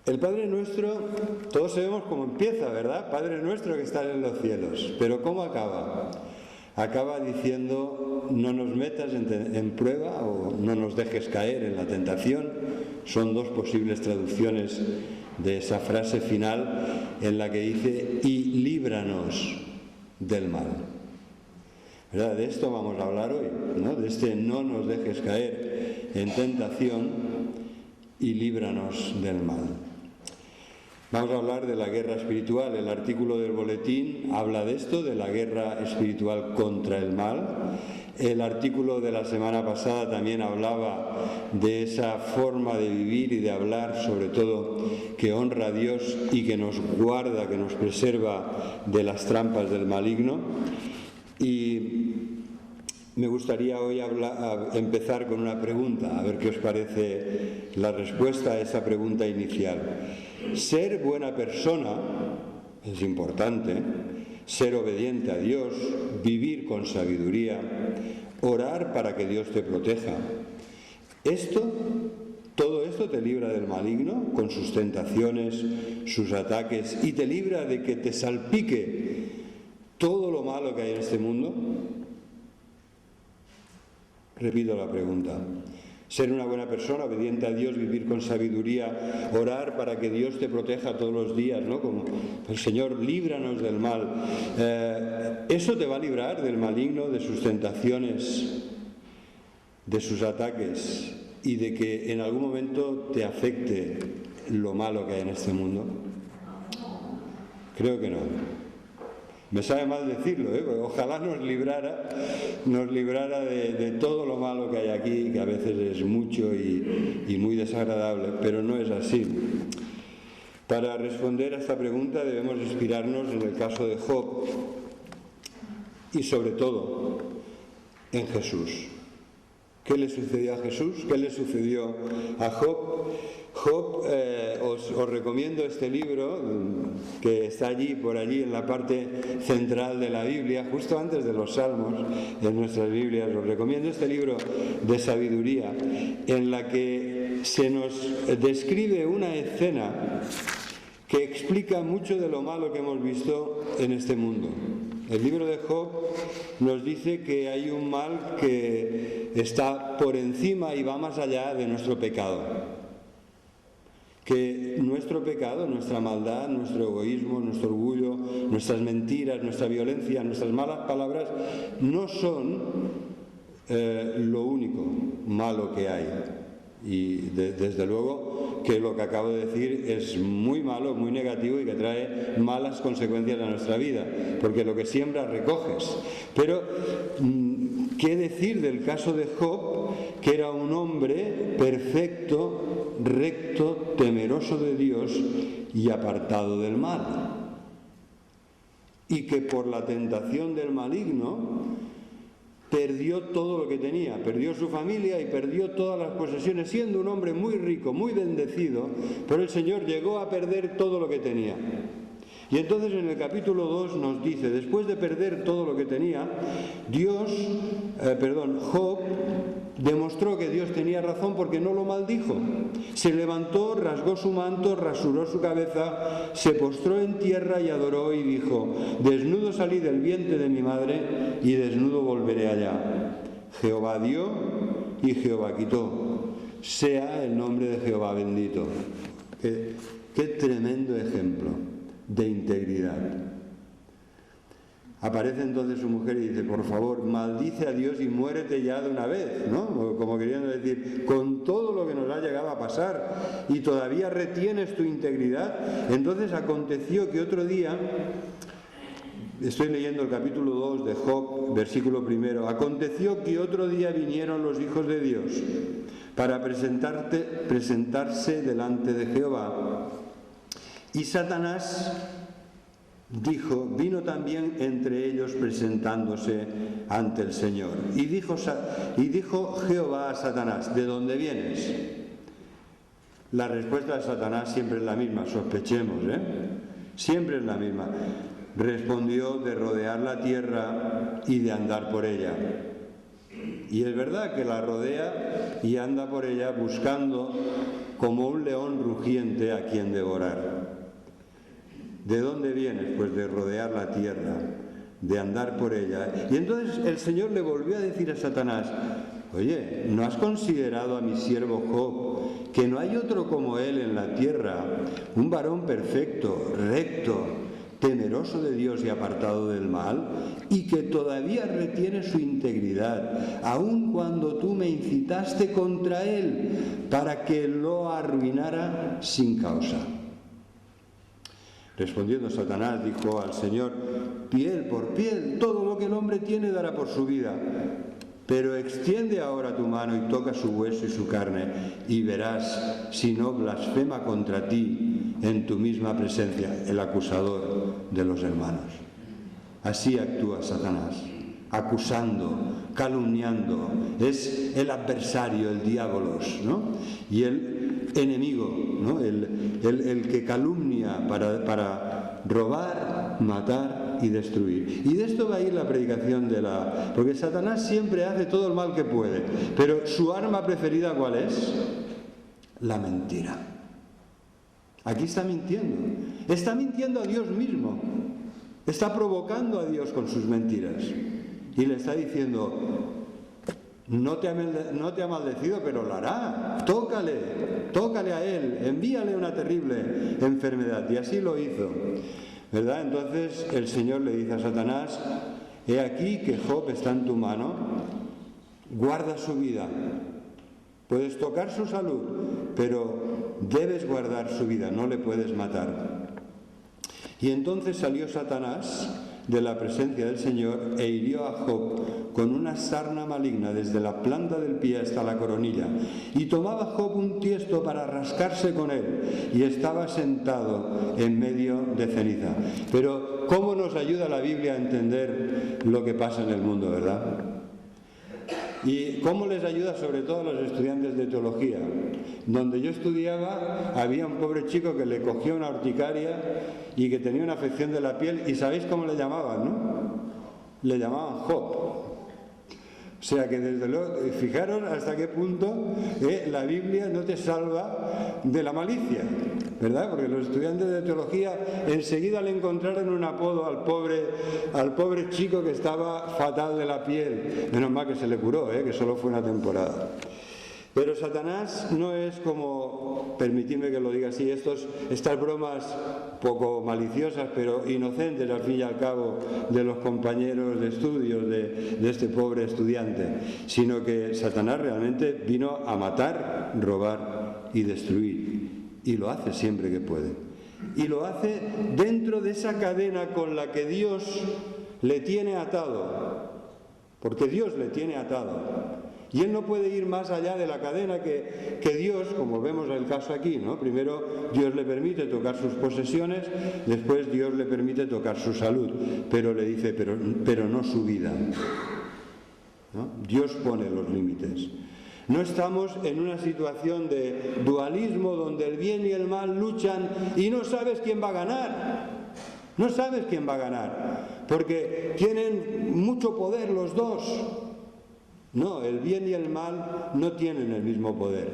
El Padre Nuestro, todos sabemos cómo empieza, ¿verdad? Padre Nuestro que estás en los cielos. Pero ¿cómo acaba? Acaba diciendo, no nos metas en prueba o no nos dejes caer en la tentación. Son dos posibles traducciones de esa frase final en la que dice, y líbranos del mal. ¿Verdad? De esto vamos a hablar hoy, ¿no? De este no nos dejes caer en tentación y líbranos del mal. Vamos a hablar de la guerra espiritual. El artículo del boletín habla de esto, de la guerra espiritual contra el mal. El artículo de la semana pasada también hablaba de esa forma de vivir y de hablar, sobre todo, que honra a Dios y que nos guarda, que nos preserva de las trampas del maligno. Y me gustaría hoy empezar con una pregunta, a ver qué os parece la respuesta a esa pregunta inicial. Ser buena persona es importante, ser obediente a Dios, vivir con sabiduría, orar para que Dios te proteja. Todo esto te libra del maligno con sus tentaciones, sus ataques, y te libra de que te salpique todo lo malo que hay en este mundo. Repito la pregunta. Ser una buena persona, obediente a Dios, vivir con sabiduría, orar para que Dios te proteja todos los días, ¿no? Como el Señor, líbranos del mal. Eso te va a librar del maligno, de sus tentaciones, de sus ataques y de que en algún momento te afecte lo malo que hay en este mundo. Creo que no. Me sabe mal decirlo, porque ojalá nos librara de todo lo malo que hay aquí, que a veces es mucho y muy desagradable, pero no es así. Para responder a esta pregunta debemos inspirarnos en el caso de Job y sobre todo en Jesús. ¿Qué le sucedió a Jesús? ¿Qué le sucedió a Job? Os recomiendo este libro que está por allí en la parte central de la Biblia, justo antes de los Salmos en nuestras Biblias. Os recomiendo este libro de sabiduría en la que se nos describe una escena que explica mucho de lo malo que hemos visto en este mundo. El libro de Job nos dice que hay un mal que está por encima y va más allá de nuestro pecado. Que nuestro pecado, nuestra maldad, nuestro egoísmo, nuestro orgullo, nuestras mentiras, nuestra violencia, nuestras malas palabras no son lo único malo que hay. Y desde luego que lo que acabo de decir es muy malo, muy negativo y que trae malas consecuencias a nuestra vida, porque lo que siembras recoges. Pero ¿qué decir del caso de Job, que era un hombre perfecto, recto, temeroso de Dios y apartado del mal? Y que por la tentación del maligno perdió todo lo que tenía, perdió su familia y perdió todas las posesiones, siendo un hombre muy rico, muy bendecido, pero el Señor llegó a perder todo lo que tenía. Y entonces en el capítulo 2 nos dice, después de perder todo lo que tenía, Job demostró que Dios tenía razón porque no lo maldijo. Se levantó, rasgó su manto, rasuró su cabeza, se postró en tierra y adoró y dijo, desnudo salí del vientre de mi madre y desnudo volveré allá. Jehová dio y Jehová quitó. Sea el nombre de Jehová bendito. Qué tremendo ejemplo de integridad. Aparece entonces su mujer y dice, por favor, maldice a Dios y muérete ya de una vez, ¿no? Como queriendo decir, con todo lo que nos ha llegado a pasar y todavía retienes tu integridad. Entonces aconteció que otro día, estoy leyendo el capítulo 2 de Job, versículo 1, aconteció que otro día vinieron los hijos de Dios para presentarse delante de Jehová. Y Satanás vino también entre ellos presentándose ante el Señor. Y dijo Jehová a Satanás, ¿de dónde vienes? La respuesta de Satanás siempre es la misma, sospechemos, siempre es la misma. Respondió, de rodear la tierra y de andar por ella. Y es verdad que la rodea y anda por ella buscando como un león rugiente a quien devorar. ¿De dónde vienes? Pues de rodear la tierra, de andar por ella. Y entonces el Señor le volvió a decir a Satanás: oye, ¿no has considerado a mi siervo Job, que no hay otro como él en la tierra, un varón perfecto, recto, temeroso de Dios y apartado del mal, y que todavía retiene su integridad, aun cuando tú me incitaste contra él para que lo arruinara sin causa? Respondiendo Satanás dijo al Señor: piel por piel, todo lo que el hombre tiene dará por su vida. Pero extiende ahora tu mano y toca su hueso y su carne, y verás si no blasfema contra ti en tu misma presencia el acusador de los hermanos. Así actúa Satanás, acusando, calumniando. Es el adversario, el diabolos, ¿no? Y el enemigo, ¿no? El que calumnia para robar, matar y destruir. Y de esto va a ir la predicación porque Satanás siempre hace todo el mal que puede, pero su arma preferida, ¿cuál es? La mentira. Aquí está mintiendo a Dios mismo, está provocando a Dios con sus mentiras y le está diciendo: no te ha maldecido, pero lo hará. Tócale a él, envíale una terrible enfermedad. Y así lo hizo, ¿verdad? Entonces el Señor le dice a Satanás: he aquí que Job está en tu mano, guarda su vida. Puedes tocar su salud, pero debes guardar su vida, no le puedes matar. Y entonces salió Satanás de la presencia del Señor e hirió a Job con una sarna maligna desde la planta del pie hasta la coronilla. Y tomaba Job un tiesto para rascarse con él, y estaba sentado en medio de ceniza. Pero ¿cómo nos ayuda la Biblia a entender lo que pasa en el mundo, verdad? Y cómo les ayuda sobre todo a los estudiantes de teología. Donde yo estudiaba había un pobre chico que le cogía una urticaria y que tenía una afección de la piel, y ¿sabéis cómo le llamaban, no? Le llamaban Job. O sea que desde luego, fijaros hasta qué punto la Biblia no te salva de la malicia, ¿verdad? Porque los estudiantes de teología enseguida le encontraron un apodo al pobre chico que estaba fatal de la piel. Menos mal que se le curó, que solo fue una temporada. Pero Satanás no es como, permitidme que lo diga así, estas bromas poco maliciosas pero inocentes al fin y al cabo de los compañeros de estudios de este pobre estudiante, sino que Satanás realmente vino a matar, robar y destruir, y lo hace siempre que puede, y lo hace dentro de esa cadena con la que Dios le tiene atado, porque Dios le tiene atado. Y él no puede ir más allá de la cadena que Dios, como vemos el caso aquí, ¿no? Primero Dios le permite tocar sus posesiones, después Dios le permite tocar su salud, pero le dice, pero no su vida, ¿no? Dios pone los límites. No estamos en una situación de dualismo donde el bien y el mal luchan y no sabes quién va a ganar. No sabes quién va a ganar, porque tienen mucho poder los dos. No, el bien y el mal no tienen el mismo poder.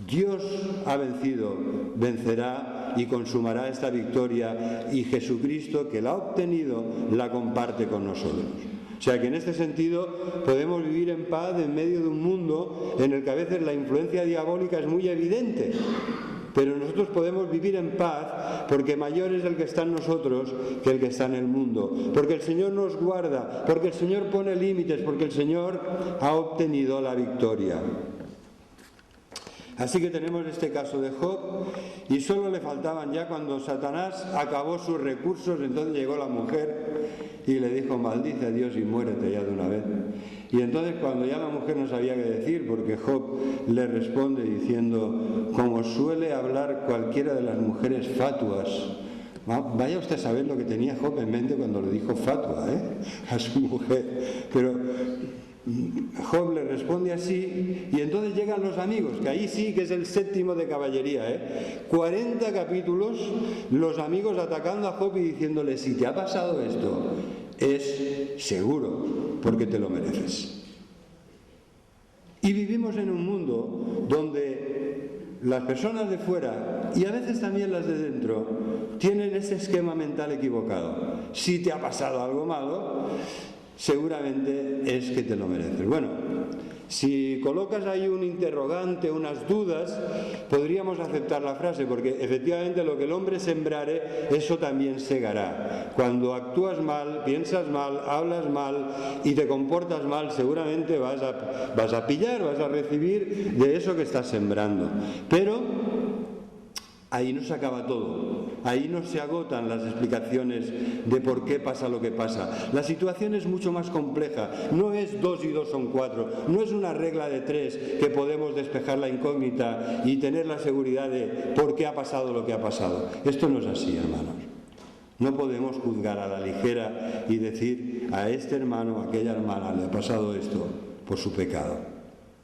Dios ha vencido, vencerá y consumará esta victoria, y Jesucristo, que la ha obtenido, la comparte con nosotros. O sea que en este sentido podemos vivir en paz en medio de un mundo en el que a veces la influencia diabólica es muy evidente. Pero nosotros podemos vivir en paz porque mayor es el que está en nosotros que el que está en el mundo. Porque el Señor nos guarda, porque el Señor pone límites, porque el Señor ha obtenido la victoria. Así que tenemos este caso de Job, y solo le faltaban ya cuando Satanás acabó sus recursos. Entonces llegó la mujer y le dijo: maldice a Dios y muérete ya de una vez. Y entonces cuando ya la mujer no sabía qué decir, porque Job le responde diciendo, como suele hablar cualquiera de las mujeres fatuas. Vaya usted a saber lo que tenía Job en mente cuando le dijo fatua a su mujer. Pero Job le responde así, y entonces llegan los amigos, que ahí sí que es el séptimo de caballería, 40 capítulos los amigos atacando a Job y diciéndole: si te ha pasado esto, es seguro porque te lo mereces. Y vivimos en un mundo donde las personas de fuera y a veces también las de dentro tienen ese esquema mental equivocado. Si te ha pasado algo malo, seguramente es que te lo mereces. Bueno, si colocas ahí un interrogante, unas dudas, podríamos aceptar la frase, porque efectivamente lo que el hombre sembrare, eso también segará. Cuando actúas mal, piensas mal, hablas mal y te comportas mal, seguramente vas a pillar, vas a recibir de eso que estás sembrando. Pero ahí no se acaba todo, ahí no se agotan las explicaciones de por qué pasa lo que pasa. La situación es mucho más compleja, no es 2 y 2 son 4, no es una regla de 3 que podemos despejar la incógnita y tener la seguridad de por qué ha pasado lo que ha pasado. Esto no es así, hermanos. No podemos juzgar a la ligera y decir a este hermano, a aquella hermana le ha pasado esto por su pecado.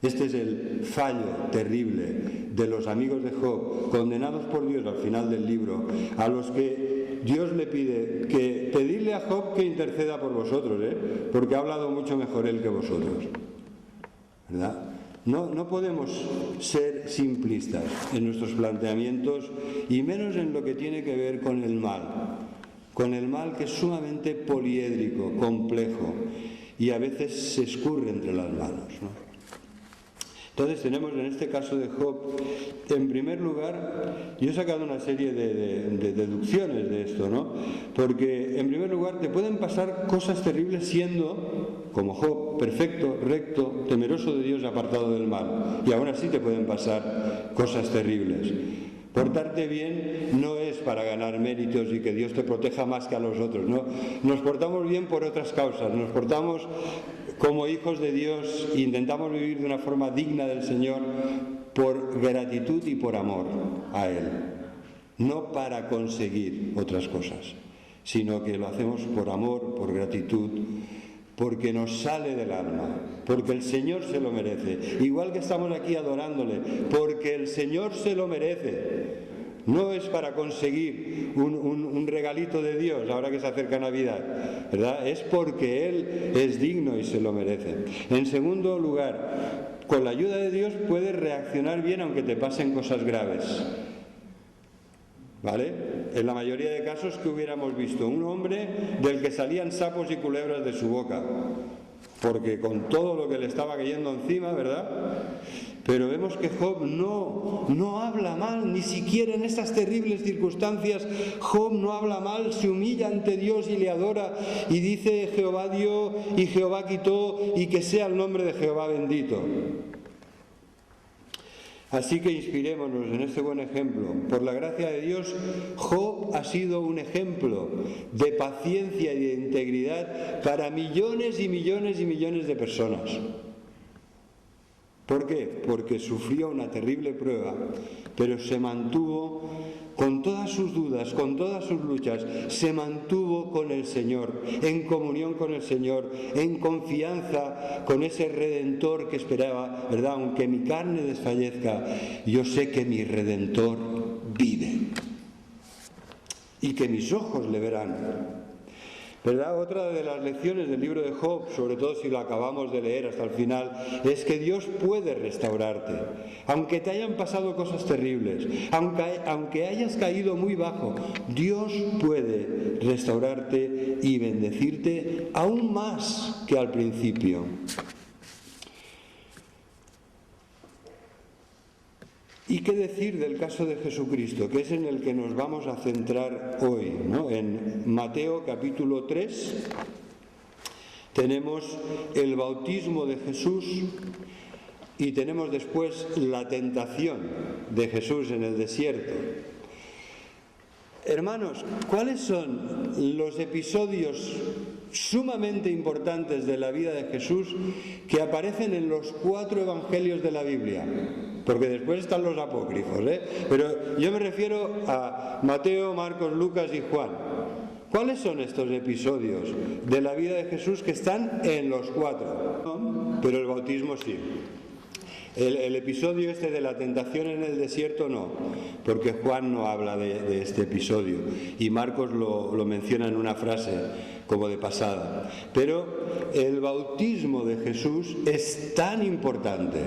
Este es el fallo terrible de los amigos de Job, condenados por Dios al final del libro, a los que Dios le pide que pedirle a Job que interceda por vosotros, porque ha hablado mucho mejor él que vosotros, ¿verdad? No podemos ser simplistas en nuestros planteamientos y menos en lo que tiene que ver con el mal que es sumamente poliédrico, complejo y a veces se escurre entre las manos, ¿no? Entonces tenemos en este caso de Job, en primer lugar, yo he sacado una serie de deducciones de esto, ¿no? Porque en primer lugar te pueden pasar cosas terribles siendo, como Job, perfecto, recto, temeroso de Dios y apartado del mal. Y aún así te pueden pasar cosas terribles. Portarte bien no es para ganar méritos y que Dios te proteja más que a los otros, ¿no? Nos portamos bien por otras causas, nos portamos como hijos de Dios e intentamos vivir de una forma digna del Señor por gratitud y por amor a Él, no para conseguir otras cosas, sino que lo hacemos por amor, por gratitud, porque nos sale del alma, porque el Señor se lo merece, igual que estamos aquí adorándole, porque el Señor se lo merece. No es para conseguir un regalito de Dios ahora que se acerca Navidad, ¿verdad? Es porque Él es digno y se lo merece. En segundo lugar, con la ayuda de Dios puedes reaccionar bien aunque te pasen cosas graves, ¿vale? En la mayoría de casos que hubiéramos visto un hombre del que salían sapos y culebras de su boca, porque con todo lo que le estaba cayendo encima, ¿verdad? Pero vemos que Job no habla mal, ni siquiera en estas terribles circunstancias. Job no habla mal, se humilla ante Dios y le adora y dice: Jehová dio y Jehová quitó y que sea el nombre de Jehová bendito. Así que inspirémonos en este buen ejemplo. Por la gracia de Dios, Job ha sido un ejemplo de paciencia y de integridad para millones y millones y millones de personas. ¿Por qué? Porque sufrió una terrible prueba, pero se mantuvo con todas sus dudas, con todas sus luchas, se mantuvo con el Señor, en comunión con el Señor, en confianza con ese Redentor que esperaba, ¿verdad? Aunque mi carne desfallezca, yo sé que mi Redentor vive y que mis ojos le verán. ¿Verdad? Otra de las lecciones del libro de Job, sobre todo si lo acabamos de leer hasta el final, es que Dios puede restaurarte. Aunque te hayan pasado cosas terribles, aunque hayas caído muy bajo, Dios puede restaurarte y bendecirte aún más que al principio. ¿Y qué decir del caso de Jesucristo, que es en el que nos vamos a centrar hoy, ¿no? En Mateo capítulo 3 tenemos el bautismo de Jesús y tenemos después la tentación de Jesús en el desierto. Hermanos, ¿cuáles son los episodios sumamente importantes de la vida de Jesús que aparecen en los 4 evangelios de la Biblia? Porque después están los apócrifos, pero yo me refiero a Mateo, Marcos, Lucas y Juan. ¿Cuáles son estos episodios de la vida de Jesús que están en los 4? No, pero el bautismo sí. El episodio este de la tentación en el desierto no, porque Juan no habla de este episodio y Marcos lo menciona en una frase como de pasada. Pero el bautismo de Jesús es tan importante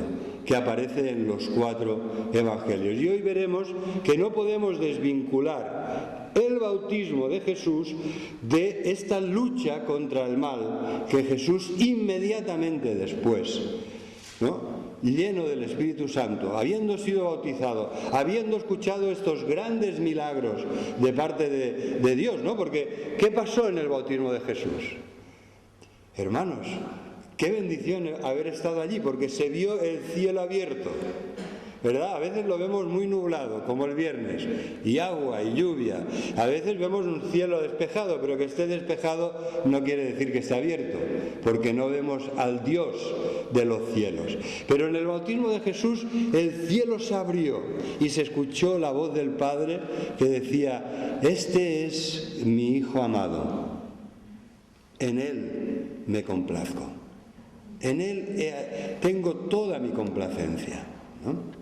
que aparece en los 4 evangelios. Y hoy veremos que no podemos desvincular el bautismo de Jesús de esta lucha contra el mal que Jesús inmediatamente después, ¿no?, lleno del Espíritu Santo, habiendo sido bautizado, habiendo escuchado estos grandes milagros de parte de Dios, ¿no? Porque ¿qué pasó en el bautismo de Jesús? Hermanos, qué bendición haber estado allí, porque se vio el cielo abierto, ¿verdad? A veces lo vemos muy nublado, como el viernes, y agua y lluvia. A veces vemos un cielo despejado, pero que esté despejado no quiere decir que esté abierto, porque no vemos al Dios de los cielos. Pero en el bautismo de Jesús el cielo se abrió y se escuchó la voz del Padre que decía: este es mi Hijo amado, en Él me complazco, en Él tengo toda mi complacencia, ¿no?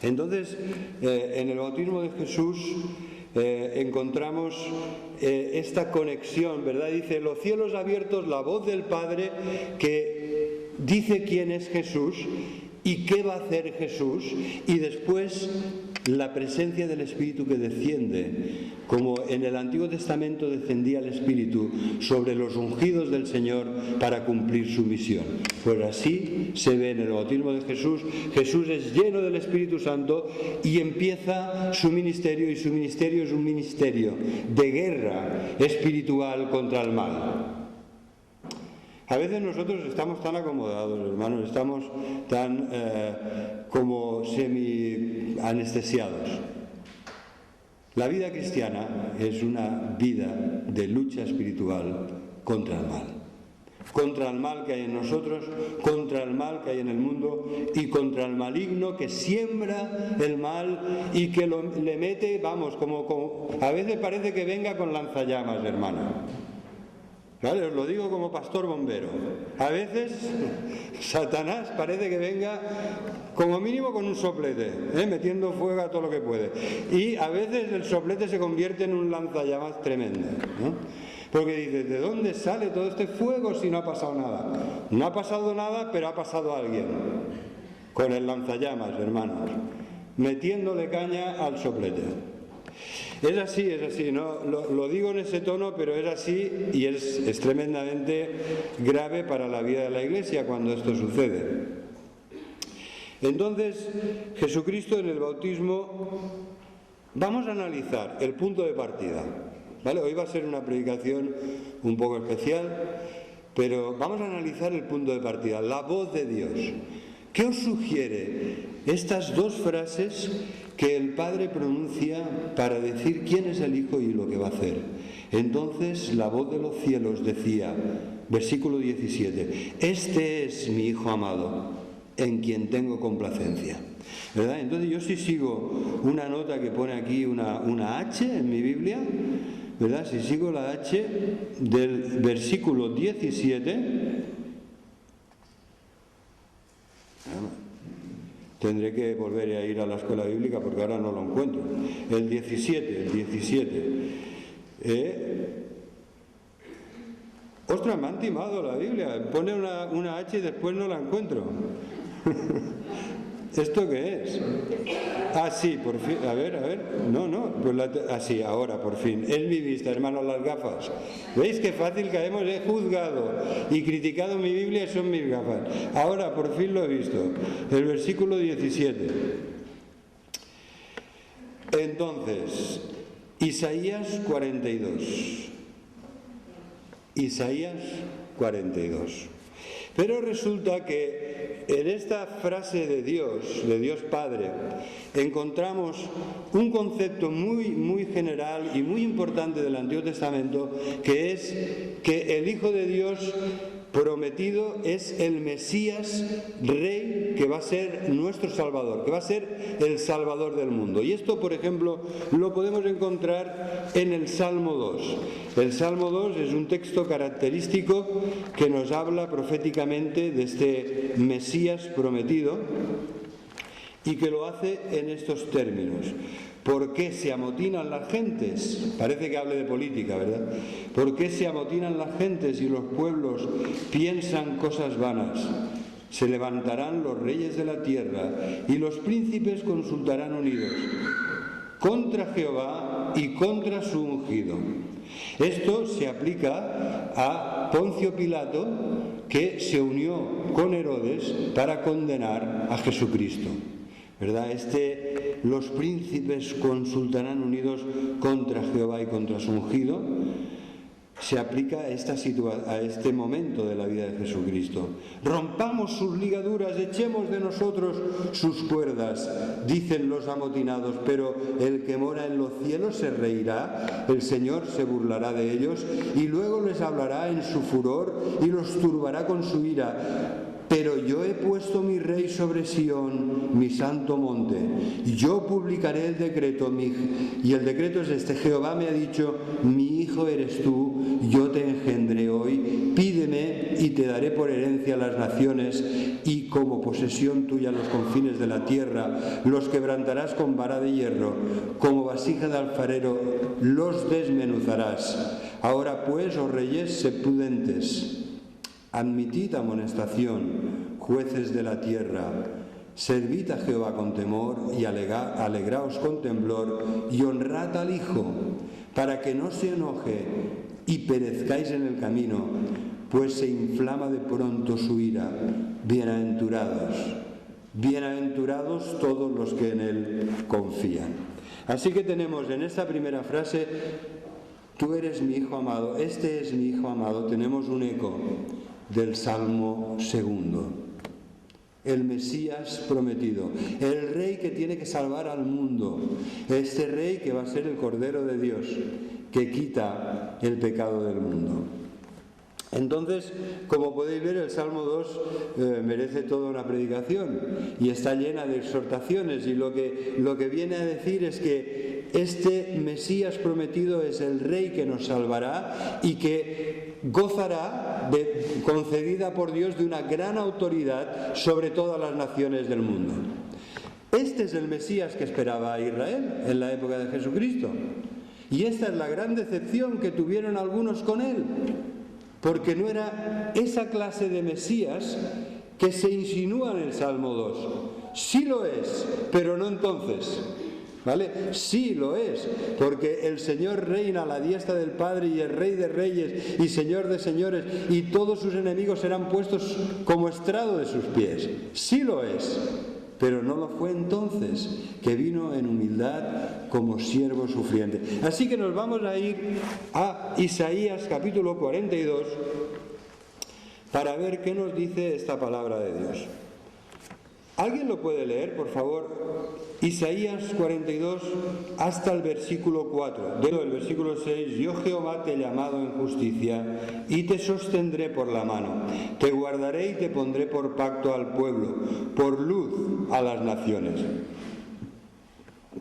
Entonces, en el bautismo de Jesús encontramos esta conexión, ¿verdad? Dice: los cielos abiertos, la voz del Padre que dice quién es Jesús y qué va a hacer Jesús, y después la presencia del Espíritu que desciende, como en el Antiguo Testamento descendía el Espíritu sobre los ungidos del Señor para cumplir su misión. Pues así se ve en el bautismo de Jesús. Jesús es lleno del Espíritu Santo y empieza su ministerio, y su ministerio es un ministerio de guerra espiritual contra el mal. A veces nosotros estamos tan acomodados, hermanos, estamos tan como semi-anestesiados. La vida cristiana es una vida de lucha espiritual contra el mal. Contra el mal que hay en nosotros, contra el mal que hay en el mundo y contra el maligno que siembra el mal y que le mete, vamos, como a veces parece que venga con lanzallamas, hermano. ¿Vale? Os lo digo como pastor bombero. A veces Satanás parece que venga como mínimo con un soplete, metiendo fuego a todo lo que puede. Y a veces el soplete se convierte en un lanzallamas tremendo, ¿no? Porque dices: ¿de dónde sale todo este fuego si no ha pasado nada? No ha pasado nada, pero ha pasado alguien con el lanzallamas, hermanos, metiéndole caña al soplete. Es así, ¿no? Lo digo en ese tono, pero es así, y es tremendamente grave para la vida de la Iglesia cuando esto sucede. Entonces, Jesucristo en el bautismo, vamos a analizar el punto de partida, ¿vale? Hoy va a ser una predicación un poco especial, pero vamos a analizar el punto de partida, la voz de Dios. ¿Qué os sugiere estas dos frases que el Padre pronuncia para decir quién es el Hijo y lo que va a hacer? Entonces la voz de los cielos decía, versículo 17: este es mi Hijo amado, en quien tengo complacencia, ¿verdad? Entonces yo sí sigo una nota que pone aquí una H en mi Biblia, ¿verdad? Si sigo la H del versículo 17, tendré que volver a ir a la escuela bíblica porque ahora no lo encuentro. El 17. Ostras, me han timado la Biblia. Pone una H y después no la encuentro. ¿Esto qué es? Ah, sí, por fin. A ver. No. Pues sí, ahora, por fin. Es mi vista, hermanos, las gafas. ¿Veis qué fácil caemos? He juzgado y criticado mi Biblia y son mis gafas. Ahora, por fin lo he visto. El versículo 17. Entonces, Isaías 42. Isaías 42. Pero resulta que en esta frase de Dios Padre, encontramos un concepto muy general y muy importante del Antiguo Testamento, que es que el Hijo de Dios prometido es el Mesías, Rey, que va a ser nuestro Salvador, que va a ser el Salvador del mundo. Y esto, por ejemplo, lo podemos encontrar en el Salmo 2. El Salmo 2 es un texto característico que nos habla proféticamente de este Mesías prometido y que lo hace en estos términos. ¿Por qué se amotinan las gentes? Parece que hable de política, ¿verdad? ¿Por qué se amotinan las gentes y los pueblos piensan cosas vanas? Se levantarán los reyes de la tierra y los príncipes consultarán unidos contra Jehová y contra su ungido. Esto se aplica a Poncio Pilato, que se unió con Herodes para condenar a Jesucristo, ¿verdad? Los príncipes consultarán unidos contra Jehová y contra su ungido. Se aplica a este momento de la vida de Jesucristo. Rompamos sus ligaduras, echemos de nosotros sus cuerdas, dicen los amotinados, pero el que mora en los cielos se reirá, el Señor se burlará de ellos y luego les hablará en su furor y los turbará con su ira. Pero yo he puesto mi rey sobre Sión, mi santo monte. Yo publicaré el decreto, y el decreto es este: Jehová me ha dicho, mi hijo eres tú, yo te engendré hoy, pídeme y te daré por herencia las naciones y como posesión tuya los confines de la tierra. Los quebrantarás con vara de hierro, como vasija de alfarero los desmenuzarás. Ahora pues, oh reyes, sed prudentes. Admitid amonestación, jueces de la tierra, servid a Jehová con temor y alegraos con temblor y honrad al Hijo, para que no se enoje y perezcáis en el camino, pues se inflama de pronto su ira. Bienaventurados todos los que en Él confían. Así que tenemos en esta primera frase: tú eres mi Hijo amado, este es mi Hijo amado. Tenemos un eco del Salmo 2, el Mesías prometido, el Rey que tiene que salvar al mundo, este Rey que va a ser el Cordero de Dios, que quita el pecado del mundo. Entonces, como podéis ver, el Salmo 2 merece toda una predicación y está llena de exhortaciones, y lo que viene a decir es que este Mesías prometido es el Rey que nos salvará y que gozará concedida por Dios de una gran autoridad sobre todas las naciones del mundo. Este es el Mesías que esperaba a Israel en la época de Jesucristo, y esta es la gran decepción que tuvieron algunos con él, porque no era esa clase de Mesías que se insinúa en el Salmo 2. Sí lo es, pero no entonces, ¿vale? Sí lo es, porque el Señor reina a la diestra del Padre y el Rey de reyes y Señor de señores, y todos sus enemigos serán puestos como estrado de sus pies. Sí lo es, pero no lo fue entonces, que vino en humildad como siervo sufriente. Así que nos vamos a ir a Isaías capítulo 42 para ver qué nos dice esta palabra de Dios. ¿Alguien lo puede leer, por favor? Isaías 42 hasta el versículo 4. Del versículo 6: yo Jehová te he llamado en justicia y te sostendré por la mano. Te guardaré y te pondré por pacto al pueblo, por luz a las naciones.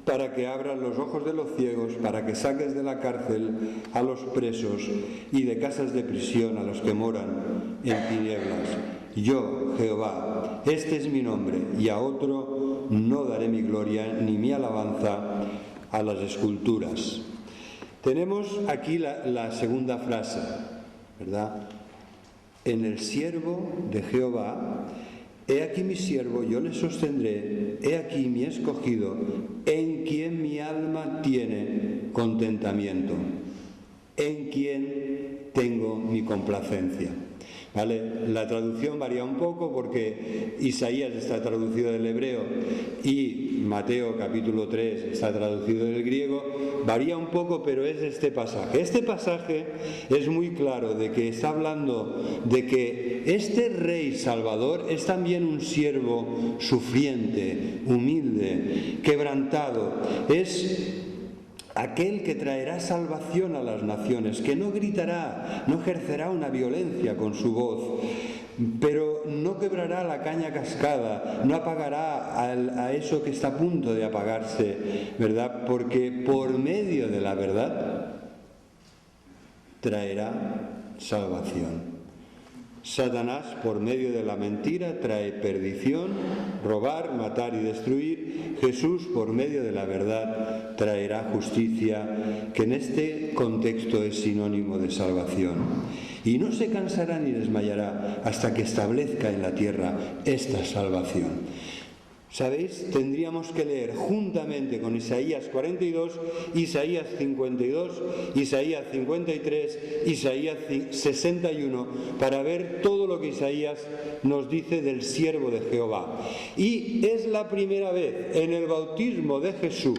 Para que abras los ojos de los ciegos, para que saques de la cárcel a los presos y de casas de prisión a los que moran en tinieblas. Yo, Jehová, este es mi nombre, y a otro no daré mi gloria ni mi alabanza a las esculturas. Tenemos aquí la segunda frase, ¿verdad? En el siervo de Jehová, he aquí mi siervo, yo le sostendré, he aquí mi escogido, en quien mi alma tiene contentamiento, en quien tengo mi complacencia. ¿Vale? La traducción varía un poco porque Isaías está traducido del hebreo y Mateo capítulo 3 está traducido del griego. Varía un poco, pero es este pasaje. Este pasaje es muy claro de que está hablando de que este Rey Salvador es también un siervo sufriente, humilde, quebrantado. Es aquel que traerá salvación a las naciones, que no gritará, no ejercerá una violencia con su voz, pero no quebrará la caña cascada, no apagará a eso que está a punto de apagarse, ¿verdad? Porque por medio de la verdad traerá salvación. Satanás, por medio de la mentira, trae perdición, robar, matar y destruir. Jesús, por medio de la verdad, traerá justicia, que en este contexto es sinónimo de salvación. y no se cansará ni desmayará hasta que establezca en la tierra esta salvación. ¿Sabéis? Tendríamos que leer juntamente con Isaías 42, Isaías 52, Isaías 53, Isaías 61, para ver todo lo que Isaías nos dice del siervo de Jehová. Y es la primera vez en el bautismo de Jesús,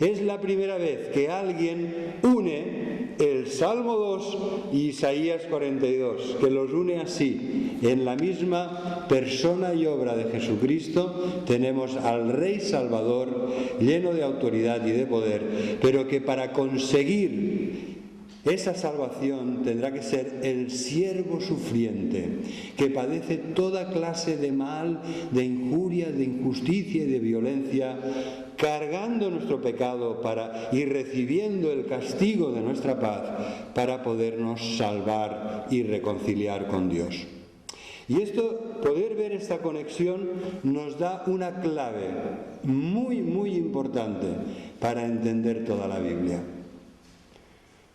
es la primera vez que alguien une el Salmo 2 y Isaías 42, que los une así. En la misma persona y obra de Jesucristo tenemos al Rey Salvador, lleno de autoridad y de poder, pero que para conseguir esa salvación tendrá que ser el siervo sufriente, que padece toda clase de mal, de injurias, de injusticia y de violencia, cargando nuestro pecado y recibiendo el castigo de nuestra paz para podernos salvar y reconciliar con Dios. Y poder ver esta conexión nos da una clave muy, muy importante para entender toda la Biblia.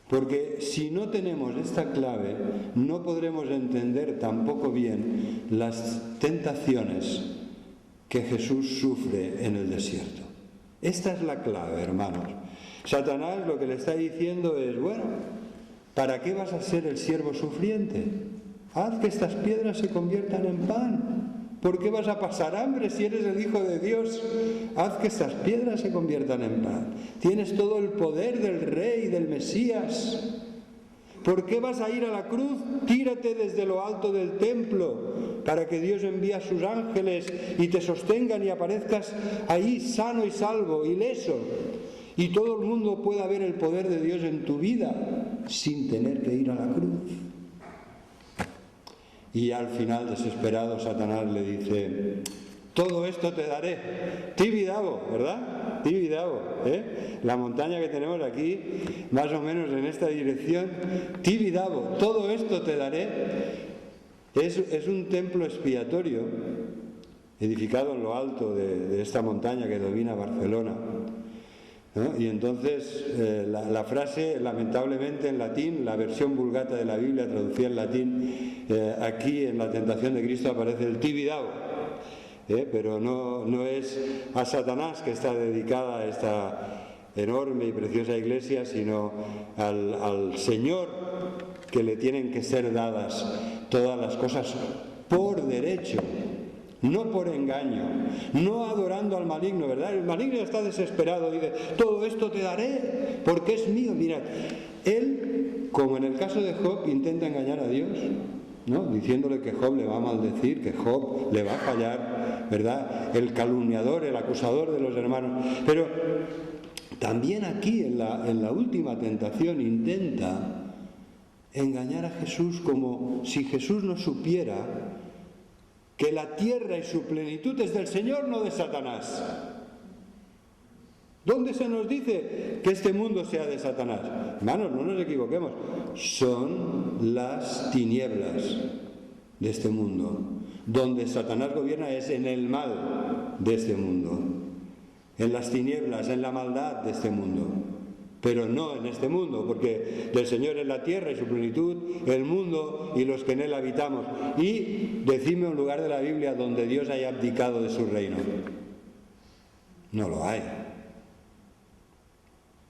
Porque si no tenemos esta clave, no podremos entender tampoco bien las tentaciones que Jesús sufre en el desierto. Esta es la clave, hermanos. Satanás lo que le está diciendo es, bueno, ¿para qué vas a ser el siervo sufriente? Haz que estas piedras se conviertan en pan. ¿Por qué vas a pasar hambre si eres el Hijo de Dios? Haz que estas piedras se conviertan en pan. Tienes todo el poder del Rey, del Mesías. ¿Por qué vas a ir a la cruz? Tírate desde lo alto del templo para que Dios envíe a sus ángeles y te sostengan y aparezcas ahí sano y salvo, ileso. Y todo el mundo pueda ver el poder de Dios en tu vida sin tener que ir a la cruz. Y al final, desesperado, Satanás le dice, todo esto te daré. Tibidabo, ¿verdad? Tibidabo, ¿eh? La montaña que tenemos aquí, más o menos en esta dirección, Tibidabo, todo esto te daré. Es un templo expiatorio, edificado en lo alto de esta montaña que domina Barcelona, ¿no? Y entonces la frase, lamentablemente en latín, la versión Vulgata de la Biblia traducida en latín, aquí en la tentación de Cristo aparece el Tibidabo, pero no es a Satanás que está dedicada esta enorme y preciosa iglesia, sino al Señor, que le tienen que ser dadas todas las cosas por derecho, no por engaño, no adorando al maligno, ¿verdad? El maligno está desesperado, dice, todo esto te daré porque es mío. Mirad, él, como en el caso de Job, intenta engañar a Dios, ¿no? Diciéndole que Job le va a maldecir, que Job le va a fallar, ¿verdad? El calumniador, el acusador de los hermanos. Pero también aquí, en la última tentación, intenta engañar a Jesús como si Jesús no supiera que la tierra y su plenitud es del Señor, no de Satanás. ¿Dónde se nos dice que este mundo sea de Satanás? Hermanos, no nos equivoquemos. Son las tinieblas de este mundo. Donde Satanás gobierna es en el mal de este mundo. En las tinieblas, en la maldad de este mundo. Pero no en este mundo, porque del Señor es la tierra y su plenitud, el mundo y los que en él habitamos. Y decidme un lugar de la Biblia donde Dios haya abdicado de su reino. No lo hay.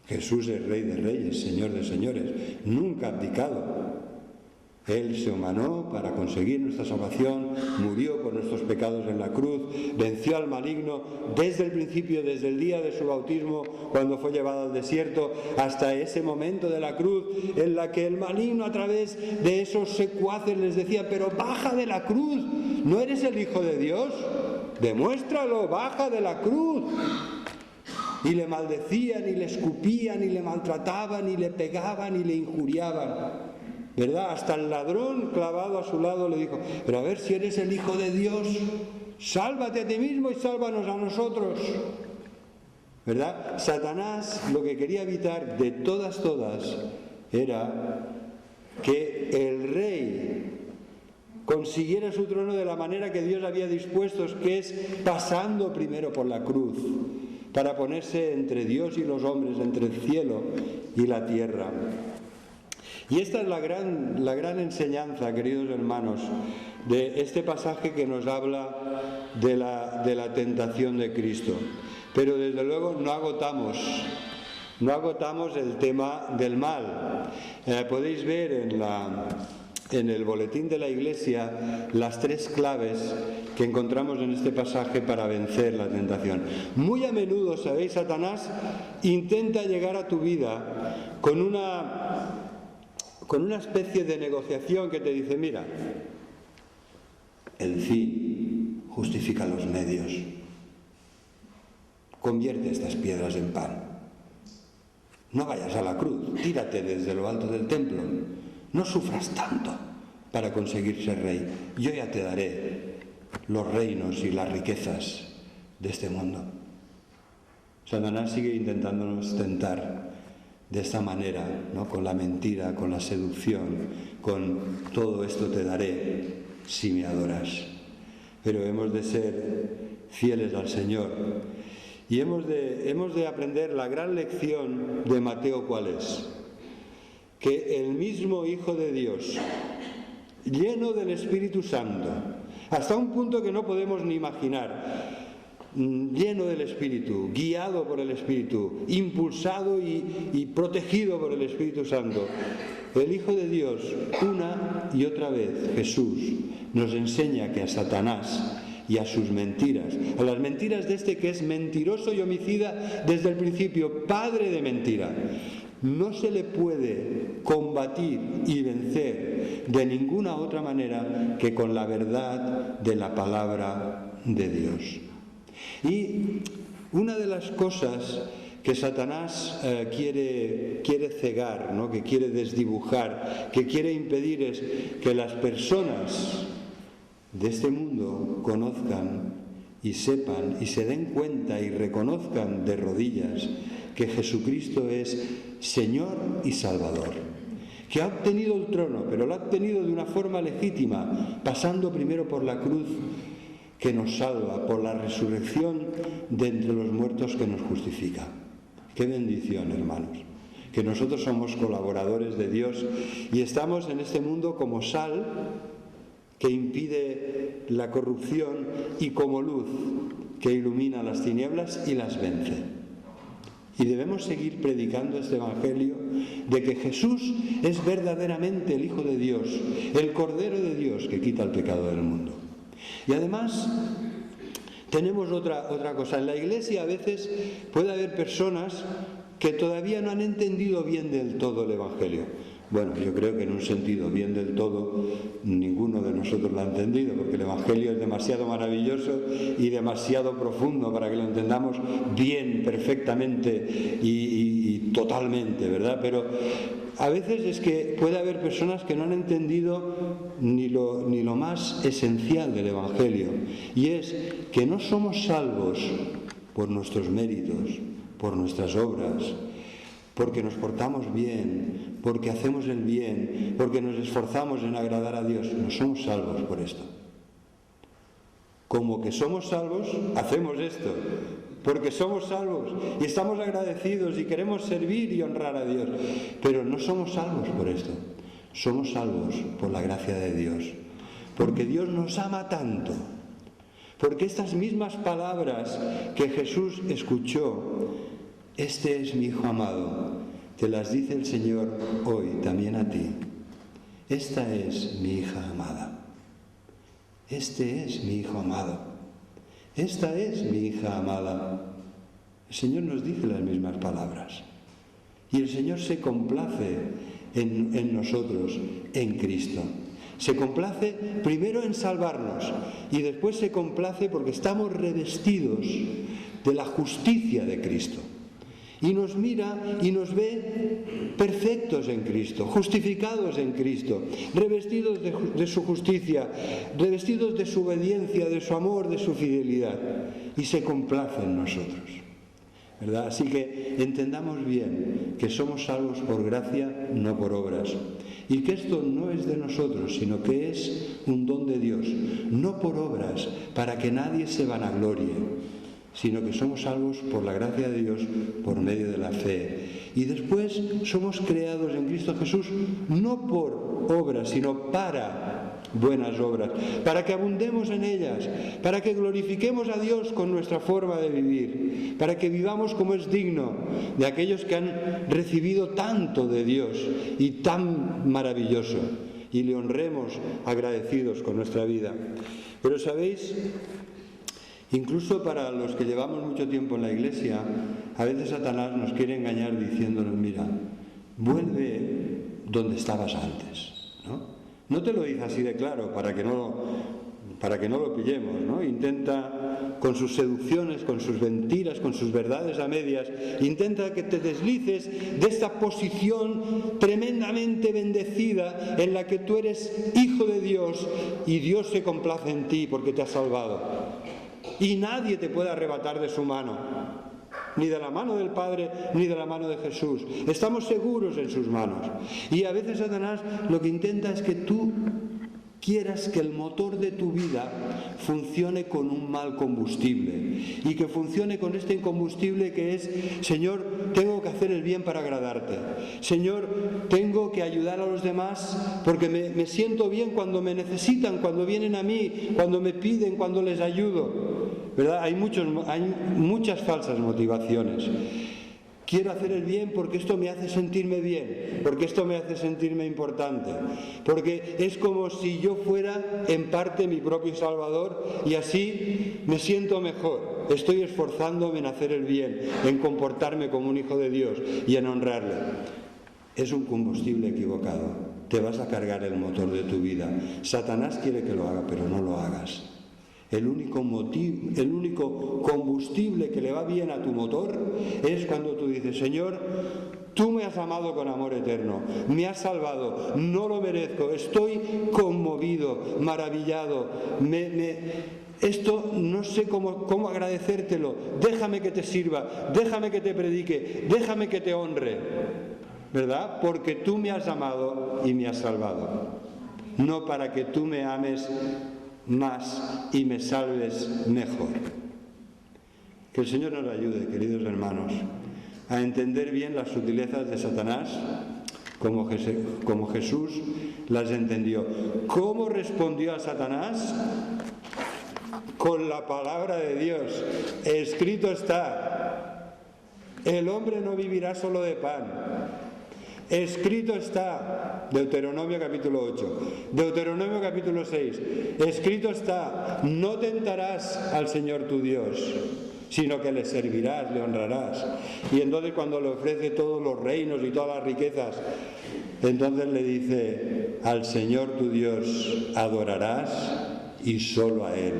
Jesús es Rey de Reyes, Señor de Señores. Nunca ha abdicado. Él se humanó para conseguir nuestra salvación, murió por nuestros pecados en la cruz, venció al maligno desde el principio, desde el día de su bautismo, cuando fue llevado al desierto, hasta ese momento de la cruz, en la que el maligno a través de esos secuaces les decía, pero baja de la cruz, ¿no eres el Hijo de Dios? Demuéstralo, baja de la cruz. Y le maldecían, y le escupían, y le maltrataban, y le pegaban, y le injuriaban. ¿Verdad? Hasta el ladrón clavado a su lado le dijo, pero a ver si eres el Hijo de Dios, sálvate a ti mismo y sálvanos a nosotros. ¿Verdad? Satanás lo que quería evitar de todas era que el rey consiguiera su trono de la manera que Dios había dispuesto, que es pasando primero por la cruz, para ponerse entre Dios y los hombres, entre el cielo y la tierra. Y esta es la gran enseñanza, queridos hermanos, de este pasaje que nos habla de la tentación de Cristo. Pero desde luego no agotamos el tema del mal. Podéis ver en el boletín de la Iglesia las 3 claves que encontramos en este pasaje para vencer la tentación. Muy a menudo, sabéis, Satanás intenta llegar a tu vida con una especie de negociación que te dice: mira, el fin justifica los medios. Convierte estas piedras en pan. No vayas a la cruz, tírate desde lo alto del templo. No sufras tanto para conseguir ser rey. Yo ya te daré los reinos y las riquezas de este mundo. Satanás sigue intentándonos tentar de esta manera, ¿no? Con la mentira, con la seducción, con todo esto te daré si me adoras. Pero hemos de ser fieles al Señor y hemos de aprender la gran lección de Mateo. ¿Cuál es? Que el mismo Hijo de Dios, lleno del Espíritu Santo, hasta un punto que no podemos ni imaginar, lleno del Espíritu, guiado por el Espíritu, impulsado y protegido por el Espíritu Santo, el Hijo de Dios, una y otra vez, Jesús, nos enseña que a Satanás y a sus mentiras, a las mentiras de este que es mentiroso y homicida desde el principio, padre de mentira, no se le puede combatir y vencer de ninguna otra manera que con la verdad de la palabra de Dios. Y una de las cosas que Satanás quiere cegar, ¿no? Que quiere desdibujar, que quiere impedir es que las personas de este mundo conozcan y sepan y se den cuenta y reconozcan de rodillas que Jesucristo es Señor y Salvador, que ha obtenido el trono, pero lo ha obtenido de una forma legítima, pasando primero por la cruz que nos salva, por la resurrección de entre los muertos que nos justifica. ¡Qué bendición, hermanos! Que nosotros somos colaboradores de Dios y estamos en este mundo como sal que impide la corrupción y como luz que ilumina las tinieblas y las vence. Y debemos seguir predicando este Evangelio de que Jesús es verdaderamente el Hijo de Dios, el Cordero de Dios que quita el pecado del mundo. Y además tenemos otra cosa. En la Iglesia a veces puede haber personas que todavía no han entendido bien del todo el Evangelio. Bueno, yo creo que en un sentido bien del todo ninguno de nosotros lo ha entendido, porque el Evangelio es demasiado maravilloso y demasiado profundo para que lo entendamos bien, perfectamente y totalmente, ¿verdad? Pero a veces es que puede haber personas que no han entendido ni lo más esencial del Evangelio, y es que no somos salvos por nuestros méritos, por nuestras obras, porque nos portamos bien, porque hacemos el bien, porque nos esforzamos en agradar a Dios. No somos salvos por esto. Como que somos salvos, hacemos esto, porque somos salvos y estamos agradecidos y queremos servir y honrar a Dios. Pero no somos salvos por esto. Somos salvos por la gracia de Dios, porque Dios nos ama tanto, porque estas mismas palabras que Jesús escuchó, este es mi Hijo amado, te las dice el Señor hoy también a ti. Esta es mi hija amada. Este es mi Hijo amado. Esta es mi hija amada. El Señor nos dice las mismas palabras. Y el Señor se complace en nosotros, en Cristo. Se complace primero en salvarnos y después se complace porque estamos revestidos de la justicia de Cristo. Y nos mira y nos ve perfectos en Cristo, justificados en Cristo, revestidos de su justicia, revestidos de su obediencia, de su amor, de su fidelidad. Y se complace en nosotros, ¿verdad? Así que entendamos bien que somos salvos por gracia, no por obras. Y que esto no es de nosotros, sino que es un don de Dios, no por obras, para que nadie se vanaglorie, sino que somos salvos por la gracia de Dios por medio de la fe. Y después somos creados en Cristo Jesús no por obras, sino para buenas obras, para que abundemos en ellas, para que glorifiquemos a Dios con nuestra forma de vivir, para que vivamos como es digno de aquellos que han recibido tanto de Dios y tan maravilloso, y le honremos agradecidos con nuestra vida. Pero sabéis, incluso para los que llevamos mucho tiempo en la Iglesia, a veces Satanás nos quiere engañar diciéndonos: mira, vuelve donde estabas antes, ¿no? No te lo dice así de claro para que no lo pillemos, ¿no? Intenta con sus seducciones, con sus mentiras, con sus verdades a medias, intenta que te deslices de esta posición tremendamente bendecida en la que tú eres hijo de Dios y Dios se complace en ti porque te ha salvado. Y nadie te puede arrebatar de su mano, ni de la mano del Padre, ni de la mano de Jesús. Estamos seguros en sus manos. Y a veces Satanás lo que intenta es que tú quieras que el motor de tu vida funcione con un mal combustible, y que funcione con este incombustible que es: Señor, tengo que hacer el bien para agradarte. Señor, tengo que ayudar a los demás porque me siento bien cuando me necesitan, cuando vienen a mí, cuando me piden, cuando les ayudo. ¿Verdad? Hay muchas falsas motivaciones. Quiero hacer el bien porque esto me hace sentirme bien, porque esto me hace sentirme importante, porque es como si yo fuera en parte mi propio Salvador y así me siento mejor. Estoy esforzándome en hacer el bien, en comportarme como un hijo de Dios y en honrarle. Es un combustible equivocado. Te vas a cargar el motor de tu vida. Satanás quiere que lo haga, pero no lo hagas. El único combustible que le va bien a tu motor es cuando tú dices: Señor, tú me has amado con amor eterno, me has salvado, no lo merezco, estoy conmovido, maravillado, esto no sé cómo agradecértelo, déjame que te sirva, déjame que te predique, déjame que te honre, ¿verdad? Porque tú me has amado y me has salvado, no para que tú me ames más y me salves mejor. Que el Señor nos ayude, queridos hermanos, a entender bien las sutilezas de Satanás como Jesús las entendió. ¿Cómo respondió a Satanás? Con la palabra de Dios. Escrito está: el hombre no vivirá solo de pan. Escrito está, Deuteronomio capítulo 8, Deuteronomio capítulo 6, escrito está: no tentarás al Señor tu Dios, sino que le servirás, le honrarás. Y entonces cuando le ofrece todos los reinos y todas las riquezas, entonces le dice: al Señor tu Dios adorarás y solo a Él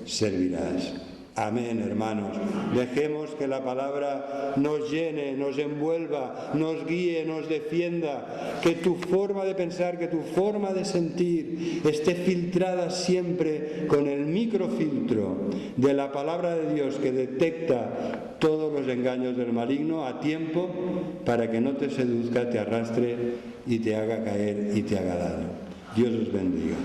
servirás. Amén, hermanos. Dejemos que la palabra nos llene, nos envuelva, nos guíe, nos defienda. Que tu forma de pensar, que tu forma de sentir esté filtrada siempre con el microfiltro de la palabra de Dios que detecta todos los engaños del maligno a tiempo para que no te seduzca, te arrastre y te haga caer y te haga daño. Dios os bendiga.